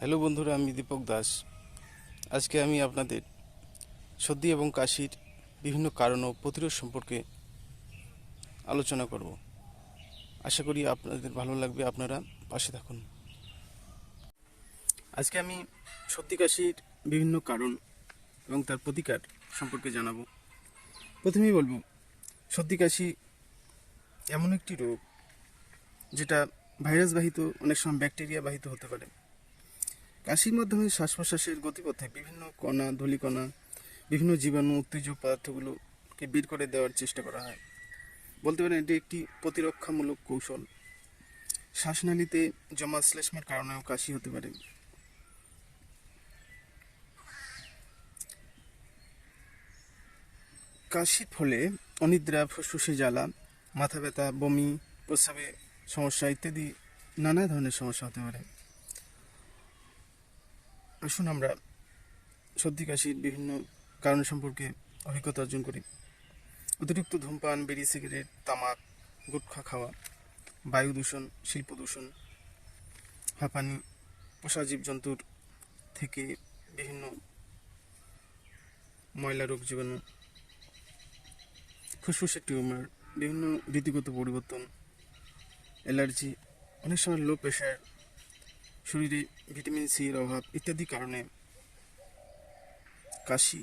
Hello বন্ধুরা, আমি দীপক দাস। আজকে আমি আপনাদের সর্দি এবং কাশির বিভিন্ন কারণ ও প্রতিরোধ সম্পর্কে আলোচনা করব। আশা করি আপনাদের ভালো লাগবে, আপনারা পাশে থাকুন। আজকে আমি সর্দি কাশির বিভিন্ন কারণ এবং তার প্রতিকার সম্পর্কে জানাবো। প্রথমেই বলবো, সর্দি কাশি এমন একটি রোগ যেটা ভাইরাস বাহিত, অনেক সময় ব্যাকটেরিয়া বাহিত হতে পারে। কাশির মাধ্যমে শ্বাস প্রশ্বাসের গতিপথে বিভিন্ন কণা, ধূলিকণা, বিভিন্ন জীবাণু, উত্তেজক পদার্থগুলোকে বের করে দেওয়ার চেষ্টা করা হয়। বলতে পারেন এটি একটি প্রতিরক্ষামূলক কৌশল। শ্বাসনালীতে জমা শ্লেষ্মার কারণেও কাশি হতে পারে। কাশির ফলে অনিদ্রা, ফুসফুসে জ্বালা, মাথা ব্যথা, বমি, প্রস্রাবে সমস্যা ইত্যাদি নানা ধরনের সমস্যা হতে পারে। আসুন আমরা সর্দি কাশির বিভিন্ন কারণ সম্পর্কে অভিজ্ঞতা অর্জন করি। অতিরিক্ত ধূমপান, বিড়ি, সিগারেট, তামাক, গুটখা খাওয়া, বায়ু দূষণ, শিল্প দূষণ, হাঁপানি, পোষা জীবজন্তুর থেকে বিভিন্ন ময়লা রোগ জীবাণু, ফুসফুসের টিউমার, বিভিন্ন ঋতুগত পরিবর্তন, অ্যালার্জি, অনেক সময় লো প্রেশার, শরীরে ভিটামিন সি এর অভাব ইত্যাদি কারণে কাশি,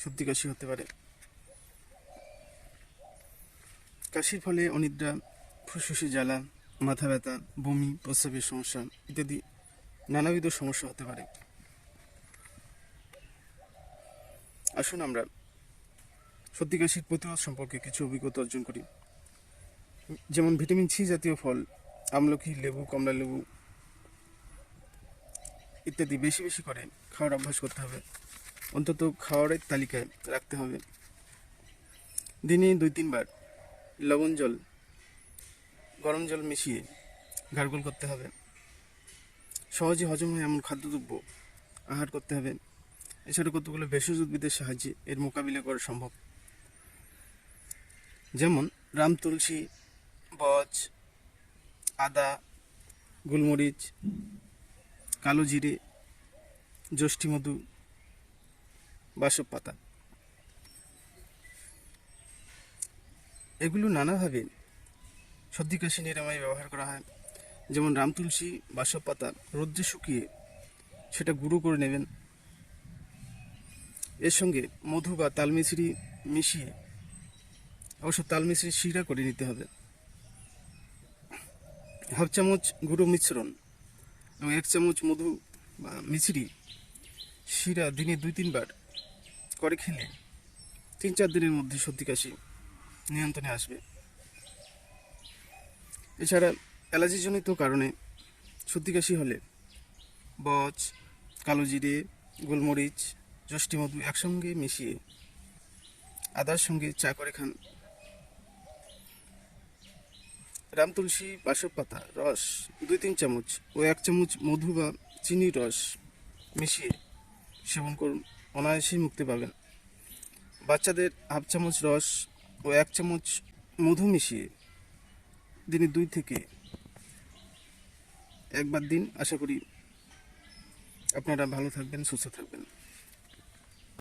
সর্দি কাশি হতে পারে। কাশির ফলে অনিদ্রা, ফুসফুসে জ্বালা, মাথা ব্যথা, বমি, প্রস্রাবের সমস্যা ইত্যাদি নানাবিধ সমস্যা হতে পারে। আসুন আমরা সর্দি কাশির প্রতিরোধ সম্পর্কে কিছু অভিজ্ঞতা অর্জন করি। যেমন ভিটামিন সি জাতীয় ফল, আমলকি, লেবু, কমলা লেবু ইত্যাদি বেশি বেশি করে খাওয়ার অভ্যাস করতে হবে। অন্তত খাওয়ারের তালিকায় রাখতে হবে। দিনে 2-3 বার লবণ জল, গরম জল মিশিয়ে গার্গল করতে হবে। সহজে হজম হয় এমন খাদ্যদ্রব্য আহার করতে হবে। এছাড়া কতগুলো ভেষজ উদ্ভিদের সাহায্যে এর মোকাবিলা করা সম্ভব। যেমন রামতুলসী, বচ, আদা, গোলমরিচ, কালো জিরে, যষ্টি মধু, বাসক পাতা। এগুলো নানাভাবে সর্দি কাশি নিরাময়ে ব্যবহার করা হয়। যেমন রামতুলসী, বাসক পাতা রোদ্রে শুকিয়ে সেটা গুঁড়ো করে নেবেন। এর সঙ্গে মধু বা তালমিছরি মিশিয়ে, অবশ্য তালমিছরি শিরা করে নিতে হবে। 1/2 চামচ গুঁড়ো মিশ্রণ এবং 1 চামচ মধু বা মিছরি শিরা দিনে 2-3 বার করে খেলে 3-4 দিনের মধ্যে সর্দি কাশি নিয়ন্ত্রণে আসবে। এছাড়া অ্যালার্জিজনিত কারণে সর্দি কাশি হলে বচ, কালো জিরে, গোলমরিচ, যষ্টি মধু একসঙ্গে মিশিয়ে আদার সঙ্গে চা করে খান। রামতুলসী, বাসক পাতা রস 2-3 চামচ ও 1 চামচ মধু বা চিনির রস মিশিয়ে সেবন করুন, অনায়াসেই মুক্তি পাবেন। বাচ্চাদের 1/2 চামচ রস ও 1 চামচ মধু মিশিয়ে দিনে 2 থেকে 1 বার দিন। আশা করি আপনারা ভালো থাকবেন, সুস্থ থাকবেন।